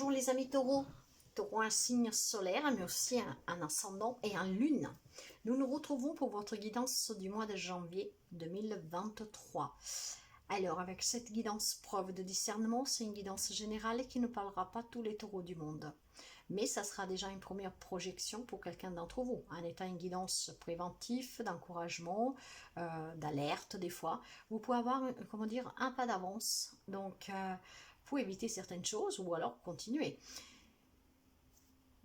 Bonjour les amis taureaux. Taureau, un signe solaire, mais aussi un ascendant et un lune. Nous nous retrouvons pour votre guidance du mois de janvier 2023. Alors, avec cette guidance preuve de discernement, c'est une guidance générale qui ne parlera pas tous les taureaux du monde. Mais ça sera déjà une première projection pour quelqu'un d'entre vous, en étant une guidance préventive, d'encouragement, d'alerte des fois. Vous pouvez avoir, comment dire, un pas d'avance, donc pour éviter certaines choses ou alors continuer.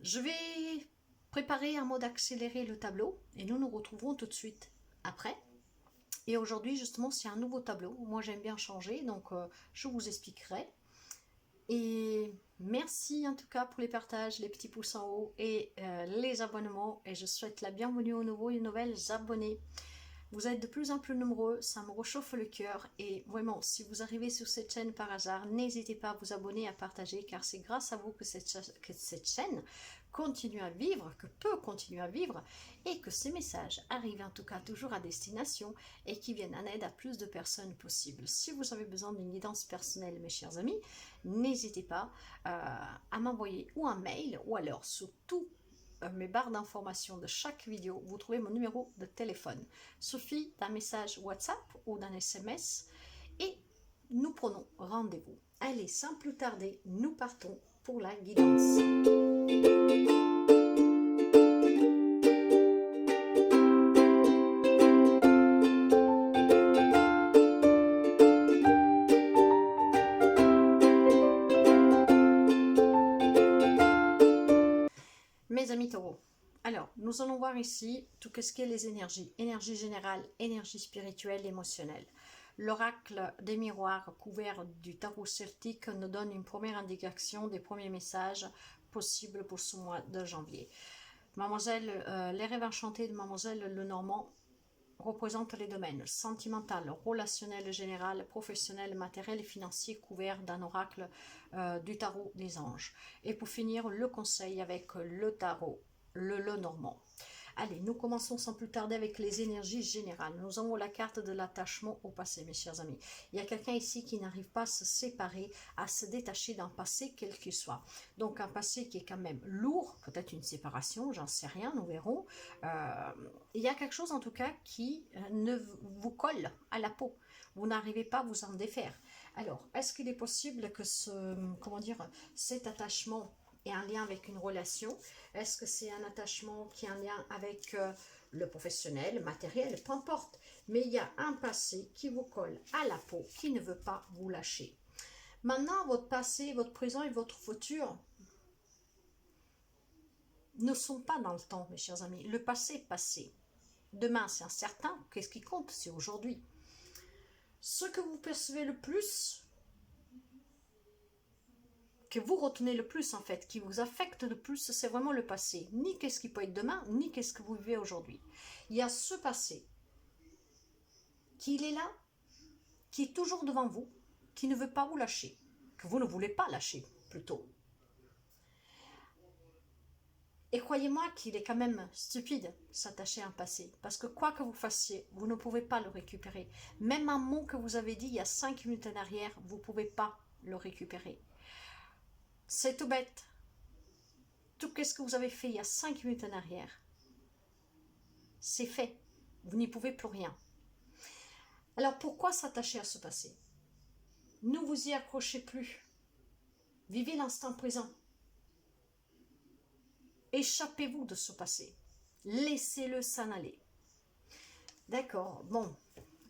Je vais préparer un mode accéléré le tableau et nous nous retrouvons tout de suite après. Et aujourd'hui justement c'est un nouveau tableau, moi j'aime bien changer, donc je vous expliquerai. Et merci en tout cas pour les partages, les petits pouces en haut et les abonnements. Et je souhaite la bienvenue aux nouveaux et nouvelles abonnés. Vous êtes de plus en plus nombreux, ça me réchauffe le cœur. Et vraiment, si vous arrivez sur cette chaîne par hasard, n'hésitez pas à vous abonner, à partager, car c'est grâce à vous que cette chaîne continue à vivre, que peut continuer à vivre, et que ces messages arrivent en tout cas toujours à destination et qui viennent en aide à plus de personnes possible. Si vous avez besoin d'une guidance personnelle, mes chers amis, n'hésitez pas à m'envoyer ou un mail, ou alors sur tout mes barres d'informations de chaque vidéo, vous trouvez mon numéro de téléphone. Suffit d'un message WhatsApp ou d'un SMS et nous prenons rendez-vous. Allez, sans plus tarder, nous partons pour la guidance. Mes amis taureaux, alors nous allons voir ici tout ce qu'est les énergies, énergie générale, énergie spirituelle, émotionnelle. L'oracle des miroirs couvert du tarot celtique nous donne une première indication des premiers messages possibles pour ce mois de janvier. Mademoiselle, les rêves enchantés de Mademoiselle Lenormand représentent les domaines sentimental, relationnel général, professionnel, matériel et financier couverts d'un oracle du tarot des anges. Et pour finir, le conseil avec le tarot, le Lenormand. Allez, nous commençons sans plus tarder avec les énergies générales. Nous avons la carte de l'attachement au passé, mes chers amis. Il y a quelqu'un ici qui n'arrive pas à se séparer, à se détacher d'un passé, quel qu'il soit. Donc un passé qui est quand même lourd, peut-être une séparation, j'en sais rien, nous verrons. Il y a quelque chose en tout cas qui ne vous colle à la peau. Vous n'arrivez pas à vous en défaire. Alors, est-ce qu'il est possible que cet attachement est en lien avec une relation? Est-ce que c'est un attachement qui est en lien avec le professionnel, matériel, peu importe. Mais il y a un passé qui vous colle à la peau, qui ne veut pas vous lâcher. Maintenant, votre passé, votre présent et votre futur ne sont pas dans le temps, mes chers amis. Le passé est passé. Demain, c'est incertain. Qu'est-ce qui compte? C'est aujourd'hui. Ce que vous percevez le plus, que vous retenez le plus en fait, qui vous affecte le plus, c'est vraiment le passé. Ni qu'est-ce qui peut être demain, ni qu'est-ce que vous vivez aujourd'hui. Il y a ce passé qui est là, qui est toujours devant vous, qui ne veut pas vous lâcher, que vous ne voulez pas lâcher plutôt. Et croyez-moi qu'il est quand même stupide s'attacher à un passé, parce que quoi que vous fassiez, vous ne pouvez pas le récupérer. Même un mot que vous avez dit il y a 5 minutes en arrière, vous ne pouvez pas le récupérer. C'est tout bête. Tout ce que vous avez fait il y a 5 minutes en arrière, c'est fait. Vous n'y pouvez plus rien. Alors pourquoi s'attacher à ce passé? Ne vous y accrochez plus. Vivez l'instant présent. Échappez-vous de ce passé. Laissez-le s'en aller. D'accord, bon.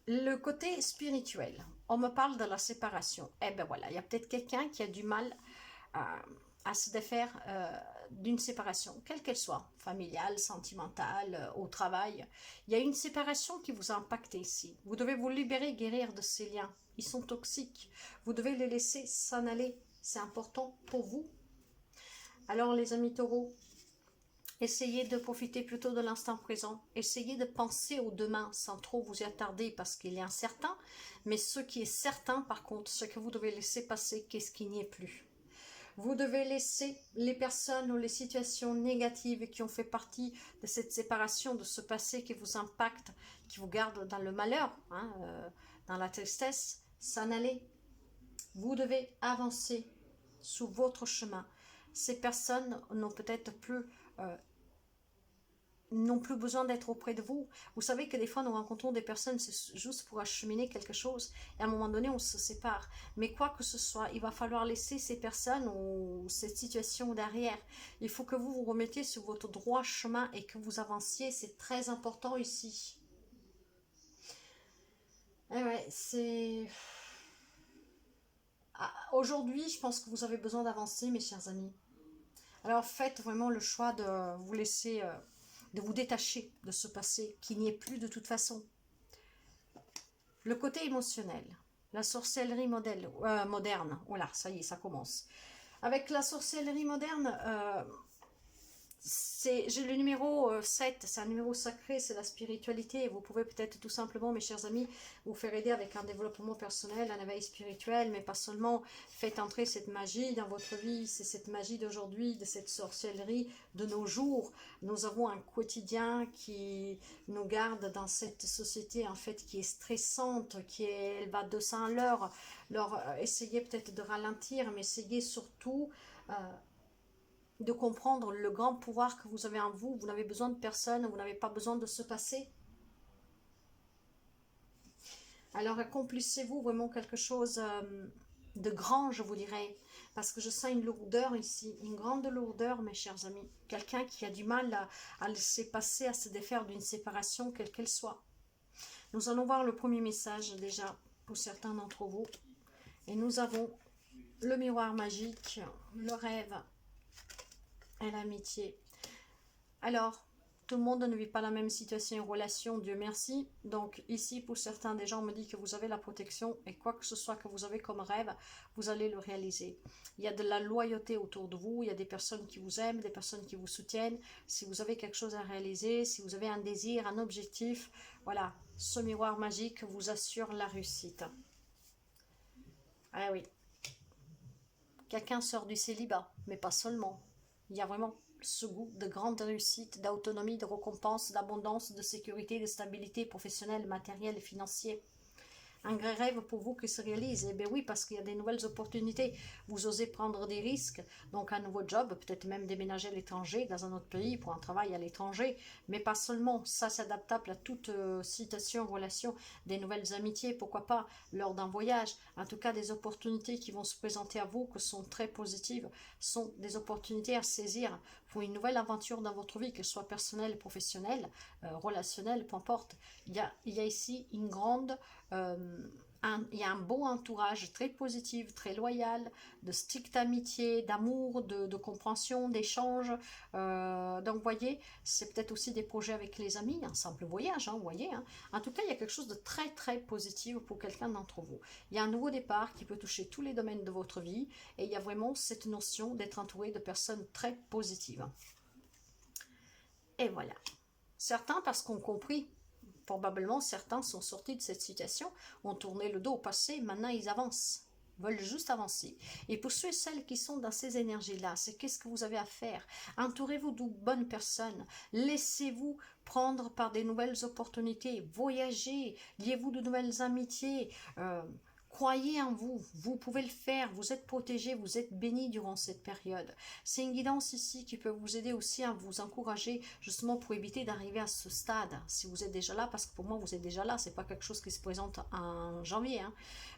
Le côté spirituel. On me parle de la séparation. Eh ben voilà, il y a peut-être quelqu'un qui a du mal à se défaire d'une séparation, quelle qu'elle soit, familiale, sentimentale, au travail. Il y a une séparation qui vous a impacté ici. Vous devez vous libérer, guérir de ces liens. Ils sont toxiques. Vous devez les laisser s'en aller. C'est important pour vous. Alors les amis taureaux, essayez de profiter plutôt de l'instant présent. Essayez de penser au demain sans trop vous y attarder parce qu'il est incertain. Mais ce qui est certain par contre, c'est que vous devez laisser passer qu'est-ce qui n'y est plus. Vous devez laisser les personnes ou les situations négatives qui ont fait partie de cette séparation, de ce passé qui vous impacte, qui vous garde dans le malheur, dans la tristesse, s'en aller. Vous devez avancer sur votre chemin. ces personnes n'ont peut-être plus... n'ont plus besoin d'être auprès de vous. Vous savez que des fois, nous rencontrons des personnes, c'est juste pour acheminer quelque chose, et à un moment donné, on se sépare. Mais quoi que ce soit, il va falloir laisser ces personnes ou cette situation derrière. Il faut que vous vous remettiez sur votre droit chemin et que vous avanciez. C'est très important ici. Eh ouais, c'est... Aujourd'hui, je pense que vous avez besoin d'avancer, mes chers amis. Alors faites vraiment le choix de vous laisser... de vous détacher de ce passé qui n'y est plus de toute façon. Le côté émotionnel, la sorcellerie moderne, voilà, ça y est, ça commence. Avec la sorcellerie moderne, j'ai le numéro 7, c'est un numéro sacré, c'est la spiritualité. Et vous pouvez peut-être tout simplement, mes chers amis, vous faire aider avec un développement personnel, un éveil spirituel, mais pas seulement. Faites entrer cette magie dans votre vie, c'est cette magie d'aujourd'hui, de cette sorcellerie de nos jours. Nous avons un quotidien qui nous garde dans cette société en fait qui est stressante, elle va de 100 à l'heure. Alors essayez peut-être de ralentir, mais essayez surtout... de comprendre le grand pouvoir que vous avez en vous. Vous n'avez besoin de personne, vous n'avez pas besoin de se passer. Alors accomplissez-vous vraiment quelque chose de grand, je vous dirais, parce que je sens une lourdeur ici, une grande lourdeur, mes chers amis. Quelqu'un qui a du mal à laisser passer, à se défaire d'une séparation, quelle qu'elle soit. Nous allons voir le premier message déjà pour certains d'entre vous. Et nous avons le miroir magique, le rêve et l'amitié. Alors, tout le monde ne vit pas la même situation et relation, Dieu merci. Donc ici, pour certains des gens, on me dit que vous avez la protection et quoi que ce soit que vous avez comme rêve, vous allez le réaliser. Il y a de la loyauté autour de vous, il y a des personnes qui vous aiment, des personnes qui vous soutiennent. Si vous avez quelque chose à réaliser, si vous avez un désir, un objectif, voilà, ce miroir magique vous assure la réussite. Ah oui. Quelqu'un sort du célibat, mais pas seulement. Il y a vraiment ce goût de grande réussite, d'autonomie, de récompense, d'abondance, de sécurité, de stabilité professionnelle, matérielle et financière. Un vrai rêve pour vous qui se réalise. Eh bien oui, parce qu'il y a des nouvelles opportunités. Vous osez prendre des risques, donc un nouveau job, peut-être même déménager à l'étranger, dans un autre pays, pour un travail à l'étranger, mais pas seulement. Ça, c'est adaptable à toute situation, relation, des nouvelles amitiés, pourquoi pas, lors d'un voyage. En tout cas, des opportunités qui vont se présenter à vous, que sont très positives, sont des opportunités à saisir pour une nouvelle aventure dans votre vie, qu'elle soit personnelle, professionnelle, relationnelle, peu importe. Il y a ici une grande... il y a un beau entourage très positif, très loyal, de stricte amitié, d'amour, de compréhension, d'échange. Donc, vous voyez, c'est peut-être aussi des projets avec les amis, un simple voyage, vous voyez. En tout cas, il y a quelque chose de très, très positif pour quelqu'un d'entre vous. Il y a un nouveau départ qui peut toucher tous les domaines de votre vie et il y a vraiment cette notion d'être entouré de personnes très positives. Et voilà. Certains, parce qu'on compris, probablement certains sont sortis de cette situation, ont tourné le dos au passé, maintenant ils avancent, veulent juste avancer. Et pour ceux et celles qui sont dans ces énergies-là, c'est qu'est-ce que vous avez à faire? Entourez-vous de bonnes personnes, laissez-vous prendre par des nouvelles opportunités, voyagez, liez-vous de nouvelles amitiés, croyez en vous, vous pouvez le faire, vous êtes protégés, vous êtes bénis durant cette période. C'est une guidance ici qui peut vous aider aussi à vous encourager justement pour éviter d'arriver à ce stade, si vous êtes déjà là, parce que pour moi vous êtes déjà là, c'est pas quelque chose qui se présente en janvier.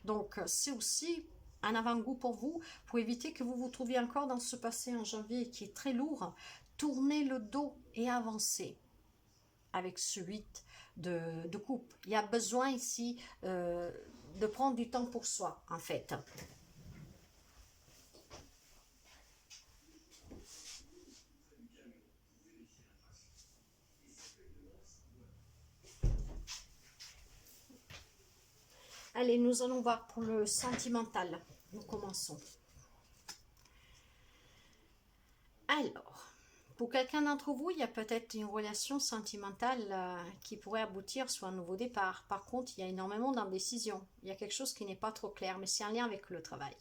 Donc c'est aussi un avant-goût pour vous, pour éviter que vous vous trouviez encore dans ce passé en janvier qui est très lourd. Tournez le dos et avancez avec ce 8 de coupe. Il y a besoin ici de prendre du temps pour soi, en fait. Allez, nous allons voir pour le sentimental. Nous commençons. Alors, pour quelqu'un d'entre vous, il y a peut-être une relation sentimentale qui pourrait aboutir sur un nouveau départ. Par contre, il y a énormément d'indécision. Il y a quelque chose qui n'est pas trop clair, mais c'est un lien avec le travail.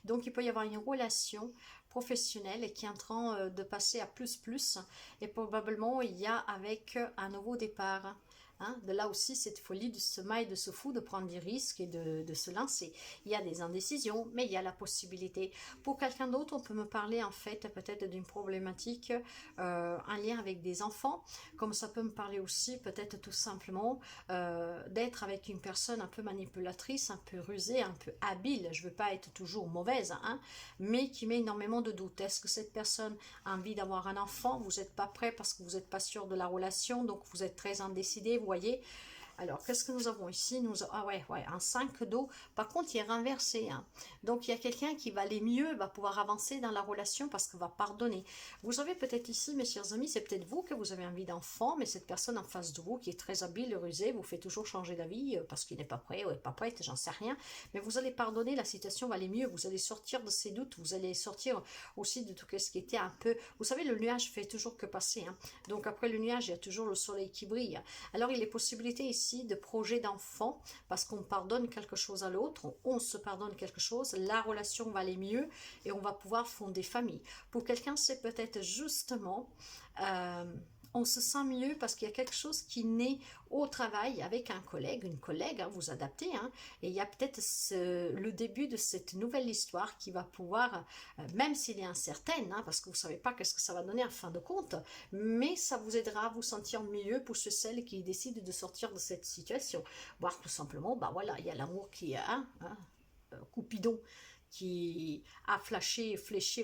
Donc, il peut y avoir une relation professionnelle qui est en train de passer à plus, et probablement il y a avec un nouveau départ. Hein, de là aussi cette folie de se maille, de se fou, de prendre des risques et de se lancer. Il y a des indécisions, mais il y a la possibilité. Pour quelqu'un d'autre, on peut me parler en fait peut-être d'une problématique en lien avec des enfants, comme ça peut me parler aussi peut-être tout simplement d'être avec une personne un peu manipulatrice, un peu rusée, un peu habile. Je ne veux pas être toujours mauvaise, hein, mais qui met énormément de doutes. Est-ce que cette personne a envie d'avoir un enfant? Vous n'êtes pas prêt parce que vous n'êtes pas sûr de la relation, donc vous êtes très indécidé, vous voyez. Alors, qu'est-ce que nous avons ici? Ah ouais, un 5 d'eau. Par contre, il est renversé. Hein. Donc, il y a quelqu'un qui va aller mieux, va pouvoir avancer dans la relation parce qu'il va pardonner. Vous savez, peut-être ici, mes chers amis, c'est peut-être vous que vous avez envie d'enfant, mais cette personne en face de vous qui est très habile, rusée, vous fait toujours changer d'avis parce qu'il n'est pas prêt ou n'est pas prête, j'en sais rien. Mais vous allez pardonner, la situation va aller mieux. Vous allez sortir de ces doutes, vous allez sortir aussi de tout ce qui était un peu... Vous savez, le nuage fait toujours que passer. Hein. Donc, après le nuage, il y a toujours le soleil qui brille. Alors, il est possibilité ici de projets d'enfants parce qu'on pardonne quelque chose à l'autre, on se pardonne quelque chose, la relation va aller mieux et on va pouvoir fonder famille. Pour quelqu'un, c'est peut-être justement on se sent mieux parce qu'il y a quelque chose qui naît au travail avec un collègue, une collègue, hein, vous adaptez, hein, et il y a peut-être le début de cette nouvelle histoire qui va pouvoir, même s'il est incertaine, hein, parce que vous ne savez pas qu'est-ce que ça va donner en fin de compte, mais ça vous aidera à vous sentir mieux pour celles qui décident de sortir de cette situation. Voire tout simplement, bah voilà, il y a l'amour qui est Coupidon qui a fléché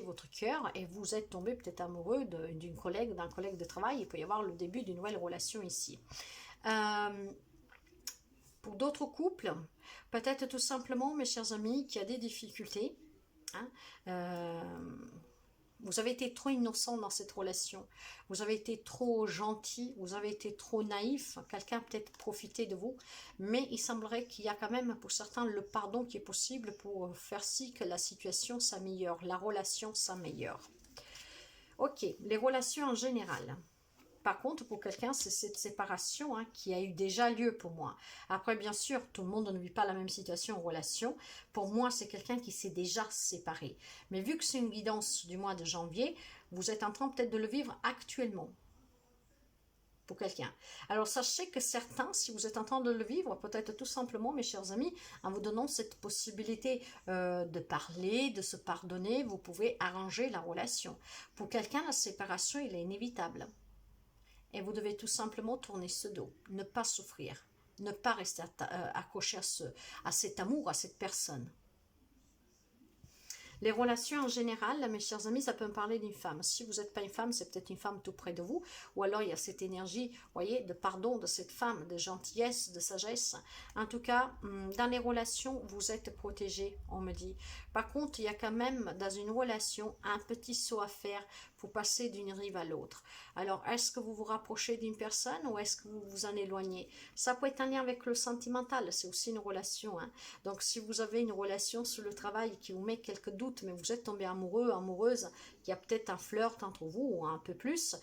votre cœur et vous êtes tombé peut-être amoureux d'une collègue, d'un collègue de travail. Il peut y avoir le début d'une nouvelle relation ici. Pour d'autres couples, peut-être tout simplement, mes chers amis, qu'il y a des difficultés. Hein, vous avez été trop innocent dans cette relation. Vous avez été trop gentil. Vous avez été trop naïf. Quelqu'un a peut-être profité de vous. Mais il semblerait qu'il y a quand même pour certains le pardon qui est possible pour faire si que la situation s'améliore. La relation s'améliore. Ok, les relations en général. Par contre, pour quelqu'un, c'est cette séparation qui a eu déjà lieu pour moi. Après, bien sûr, tout le monde ne vit pas la même situation en relation. Pour moi, c'est quelqu'un qui s'est déjà séparé. Mais vu que c'est une guidance du mois de janvier, vous êtes en train peut-être de le vivre actuellement. Pour quelqu'un. Alors, sachez que certains, si vous êtes en train de le vivre, peut-être tout simplement, mes chers amis, en vous donnant cette possibilité de parler, de se pardonner, vous pouvez arranger la relation. Pour quelqu'un, la séparation, il est inévitable. Et vous devez tout simplement tourner ce dos, ne pas souffrir, ne pas rester accroché à cet amour, à cette personne. Les relations en général, mes chers amis, ça peut me parler d'une femme. Si vous n'êtes pas une femme, c'est peut-être une femme tout près de vous. Ou alors il y a cette énergie, vous voyez, de pardon de cette femme, de gentillesse, de sagesse. En tout cas, dans les relations, vous êtes protégés, on me dit. Par contre, il y a quand même dans une relation un petit saut à faire pour passer d'une rive à l'autre. Alors, est-ce que vous vous rapprochez d'une personne ou est-ce que vous vous en éloignez? Ça peut être un lien avec le sentimental, c'est aussi une relation. Hein. Donc, si vous avez une relation sur le travail qui vous met quelques doutes, mais vous êtes tombé amoureux, amoureuse, il y a peut-être un flirt entre vous ou un peu plus.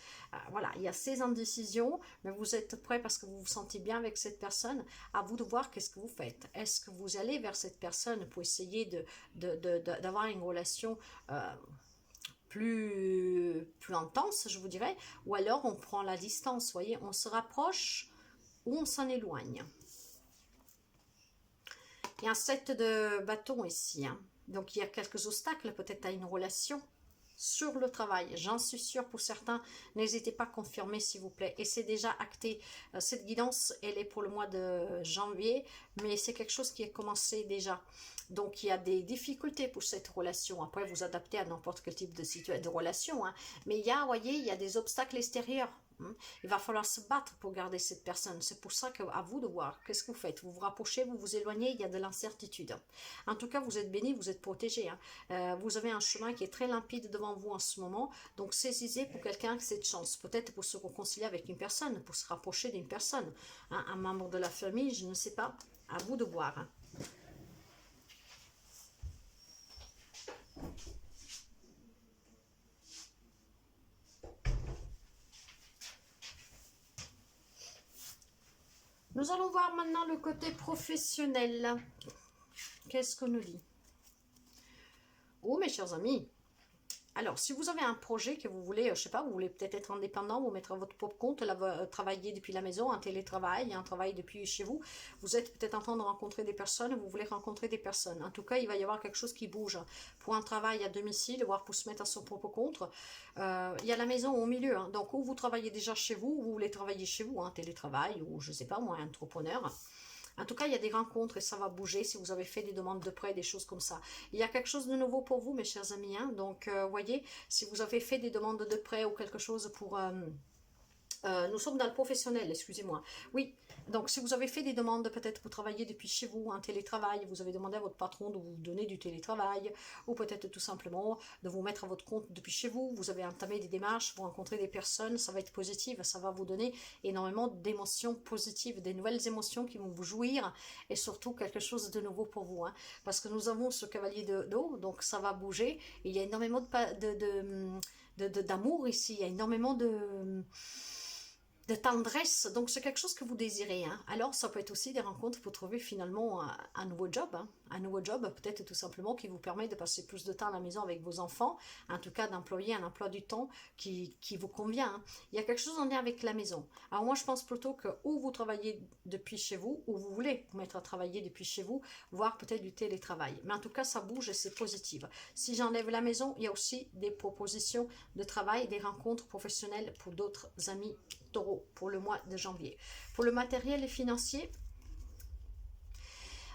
Voilà, il y a ces indécisions, mais vous êtes prêt parce que vous vous sentez bien avec cette personne. À vous de voir qu'est-ce que vous faites. Est-ce que vous allez vers cette personne pour essayer d'avoir une relation plus intense, je vous dirais, ou alors on prend la distance, voyez, on se rapproche ou on s'en éloigne. Il y a un 7 de bâton ici, hein. Donc il y a quelques obstacles peut-être à une relation sur le travail, j'en suis sûre pour certains, n'hésitez pas à confirmer s'il vous plaît, et c'est déjà acté, cette guidance elle est pour le mois de janvier, mais c'est quelque chose qui a commencé déjà, donc il y a des difficultés pour cette relation, après vous adaptez à n'importe quel type de relation, hein. Mais il y a, vous voyez, il y a des obstacles extérieurs. Il va falloir se battre pour garder cette personne. C'est pour ça qu'à vous de voir. Qu'est-ce que vous faites? Vous vous rapprochez, vous vous éloignez, il y a de l'incertitude. En tout cas, vous êtes bénis, vous êtes protégés. Hein. Vous avez un chemin qui est très limpide devant vous en ce moment. Donc, saisissez pour quelqu'un cette chance. Peut-être pour se réconcilier avec une personne, pour se rapprocher d'une personne. Hein, un membre de la famille, je ne sais pas. À vous de voir. Hein. Nous allons voir maintenant le côté professionnel. Qu'est-ce qu'on nous dit? Oh, mes chers amis, Alors, si vous avez un projet que vous voulez, je sais pas, vous voulez peut-être être indépendant, vous mettre à votre propre compte, travailler depuis la maison, un télétravail, un travail depuis chez vous, vous êtes peut-être en train de rencontrer des personnes, vous voulez rencontrer des personnes. En tout cas, il va y avoir quelque chose qui bouge pour un travail à domicile, voire pour se mettre à son propre compte. Il y a la maison au milieu, hein. Donc, ou vous travaillez déjà chez vous, ou vous voulez travailler chez vous, hein, télétravail, ou je sais pas moi, entrepreneur. En tout cas, il y a des rencontres et ça va bouger si vous avez fait des demandes de prêt, des choses comme ça. Il y a quelque chose de nouveau pour vous, mes chers amis, hein. Donc, voyez, si vous avez fait des demandes de prêt ou quelque chose pour... nous sommes dans le professionnel, excusez-moi. Oui, donc si vous avez fait des demandes peut-être pour travailler depuis chez vous, un télétravail, vous avez demandé à votre patron de vous donner du télétravail, ou peut-être tout simplement de vous mettre à votre compte depuis chez vous, vous avez entamé des démarches, vous rencontrez des personnes, ça va être positif, ça va vous donner énormément d'émotions positives, des nouvelles émotions qui vont vous jouir, et surtout quelque chose de nouveau pour vous, hein. Parce que nous avons ce cavalier d'eau, donc ça va bouger, et il y a énormément d'amour ici, il y a énormément de tendresse, donc c'est quelque chose que vous désirez, hein. Alors ça peut être aussi des rencontres pour trouver finalement un nouveau job, hein. Un nouveau job peut-être tout simplement qui vous permet de passer plus de temps à la maison avec vos enfants, en tout cas d'employer un emploi du temps qui vous convient, hein. Il y a quelque chose en lien avec la maison. Alors moi je pense plutôt que ou vous travaillez depuis chez vous, ou vous voulez vous mettre à travailler depuis chez vous, voire peut-être du télétravail. Mais en tout cas ça bouge et c'est positif. Si j'enlève la maison, il y a aussi des propositions de travail, des rencontres professionnelles pour d'autres amis Taureau pour le mois de janvier. Pour le matériel et financier,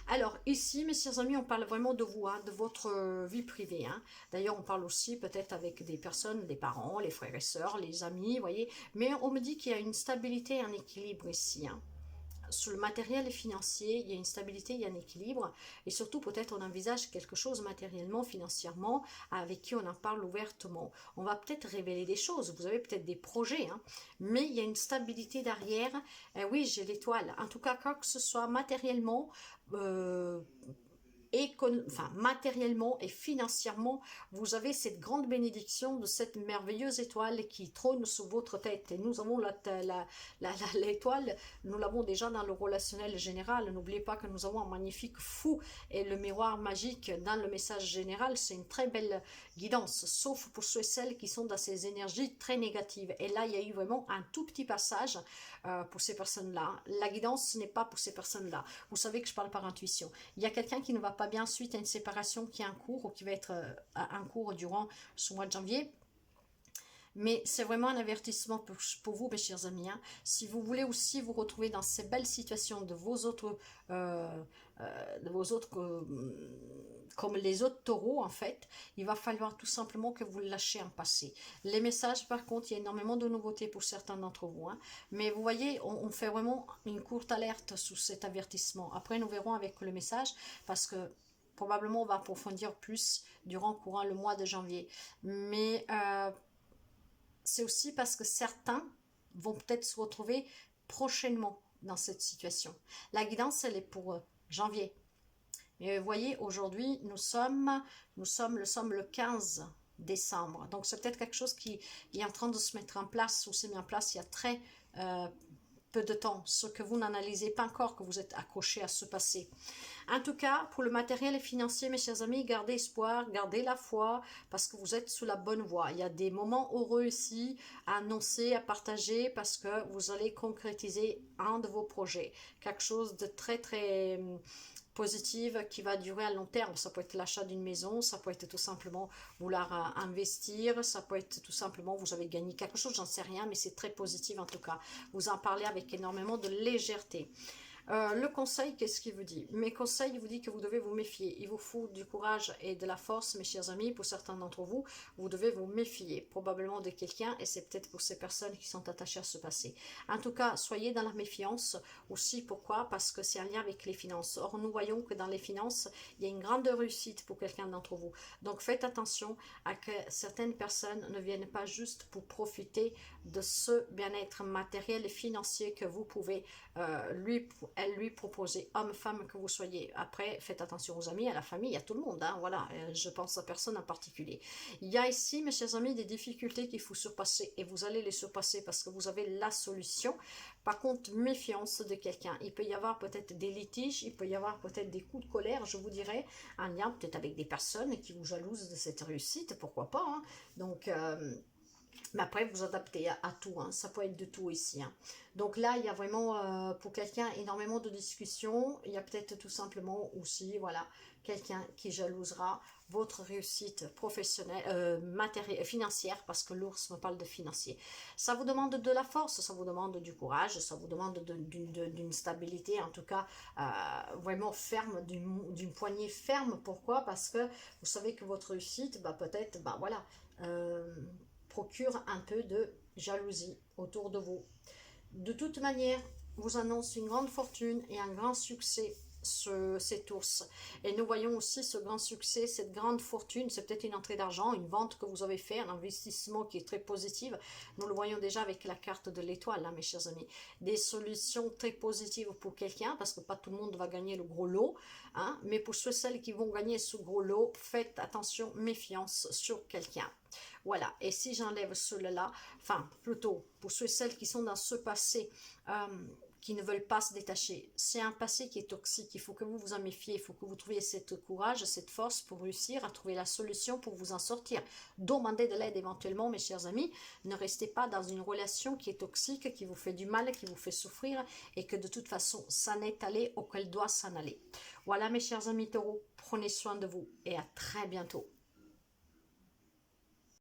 alors ici, mes chers amis, on parle vraiment de vous, hein, de votre vie privée, hein. D'ailleurs, on parle aussi peut-être avec des personnes, des parents, les frères et sœurs, les amis, vous voyez. Mais on me dit qu'il y a une stabilité et un équilibre ici, hein. Sur le matériel et financier, il y a une stabilité, il y a un équilibre, et surtout peut-être on envisage quelque chose matériellement, financièrement, avec qui on en parle ouvertement. On va peut-être révéler des choses, vous avez peut-être des projets, hein, mais il y a une stabilité derrière. Oui, j'ai l'étoile. En tout cas, quoi que ce soit matériellement, euh, enfin, matériellement et financièrement, vous avez cette grande bénédiction de cette merveilleuse étoile qui trône sous votre tête. Et nous avons l'étoile, nous l'avons déjà dans le relationnel général. N'oubliez pas que nous avons un magnifique fou et le miroir magique dans le message général. C'est une très belle guidance, sauf pour ceux et celles qui sont dans ces énergies très négatives. Et là, il y a eu vraiment un tout petit passage pour ces personnes-là. La guidance, ce n'est pas pour ces personnes-là. Vous savez que je parle par intuition. Il y a quelqu'un qui ne va pas bien suite à une séparation qui est en cours ou qui va être en cours durant ce mois de janvier. Mais c'est vraiment un avertissement pour vous, mes chers amis, hein. Si vous voulez aussi vous retrouver dans ces belles situations de vos autres, comme les autres taureaux, en fait, il va falloir tout simplement que vous lâchiez un passé. Les messages, par contre, il y a énormément de nouveautés pour certains d'entre vous, hein. Mais vous voyez, on fait vraiment une courte alerte sous cet avertissement. Après, nous verrons avec le message, parce que probablement on va approfondir plus courant le mois de janvier. Mais c'est aussi parce que certains vont peut-être se retrouver prochainement dans cette situation. La guidance, elle est pour janvier. Mais vous voyez, aujourd'hui, nous sommes le 15 décembre. Donc, c'est peut-être quelque chose qui est en train de se mettre en place ou s'est mis en place il y a très peu de temps. Ce que vous n'analysez pas encore, que vous êtes accroché à ce passé. En tout cas, pour le matériel et financier, mes chers amis, gardez espoir, gardez la foi, parce que vous êtes sous la bonne voie. Il y a des moments heureux ici à annoncer, à partager, parce que vous allez concrétiser un de vos projets. Quelque chose de très, très positive qui va durer à long terme. Ça peut être l'achat d'une maison, ça peut être tout simplement vouloir investir, ça peut être tout simplement vous avez gagné quelque chose, j'en sais rien, mais c'est très positif en tout cas. Vous en parlez avec énormément de légèreté. Le conseil, qu'est-ce qu'il vous dit? Mes conseils, il vous dit que vous devez vous méfier. Il vous faut du courage et de la force, mes chers amis. Pour certains d'entre vous, vous devez vous méfier probablement de quelqu'un, et c'est peut-être pour ces personnes qui sont attachées à ce passé. En tout cas, soyez dans la méfiance aussi. Pourquoi? Parce que c'est en lien avec les finances. Or, nous voyons que dans les finances, il y a une grande réussite pour quelqu'un d'entre vous. Donc, faites attention à que certaines personnes ne viennent pas juste pour profiter de ce bien-être matériel et financier que vous pouvez lui elle lui proposer, homme, femme que vous soyez. Après, faites attention aux amis, à la famille, à tout le monde, hein, voilà, je pense à personne en particulier. Il y a ici, mes chers amis, des difficultés qu'il faut surpasser, et vous allez les surpasser parce que vous avez la solution. Par contre, méfiance de quelqu'un. Il peut y avoir peut-être des litiges, il peut y avoir peut-être des coups de colère, je vous dirais, un lien peut-être avec des personnes qui vous jalousent de cette réussite, pourquoi pas, hein. Donc, mais après, vous adaptez à tout, hein. Ça peut être de tout ici, hein. Donc là, il y a vraiment, pour quelqu'un, énormément de discussions. Il y a peut-être tout simplement aussi, voilà, quelqu'un qui jalousera votre réussite professionnelle, financière, parce que l'ours me parle de financier. Ça vous demande de la force, ça vous demande du courage, ça vous demande d'une stabilité, en tout cas, vraiment ferme, d'une poignée ferme. Pourquoi? Parce que vous savez que votre réussite, bah, peut-être, bah voilà, procure un peu de jalousie autour de vous. De toute manière, vous annonce une grande fortune et un grand succès cet ours. Et nous voyons aussi ce grand succès, cette grande fortune, c'est peut-être une entrée d'argent, une vente que vous avez fait, un investissement qui est très positif. Nous le voyons déjà avec la carte de l'étoile, là, mes chers amis. Des solutions très positives pour quelqu'un, parce que pas tout le monde va gagner le gros lot, hein, mais pour ceux et celles qui vont gagner ce gros lot, faites attention, méfiance sur quelqu'un. Voilà, et si j'enlève ceux-là, enfin, plutôt, pour ceux et celles qui sont dans ce passé, qui ne veulent pas se détacher. C'est un passé qui est toxique, il faut que vous vous en méfiez, il faut que vous trouviez cette courage, cette force pour réussir à trouver la solution pour vous en sortir. Demandez de l'aide éventuellement, mes chers amis. Ne restez pas dans une relation qui est toxique, qui vous fait du mal, qui vous fait souffrir et que de toute façon, ça n'est allé ou qu'elle doit s'en aller. Voilà, mes chers amis taureaux, prenez soin de vous et à très bientôt.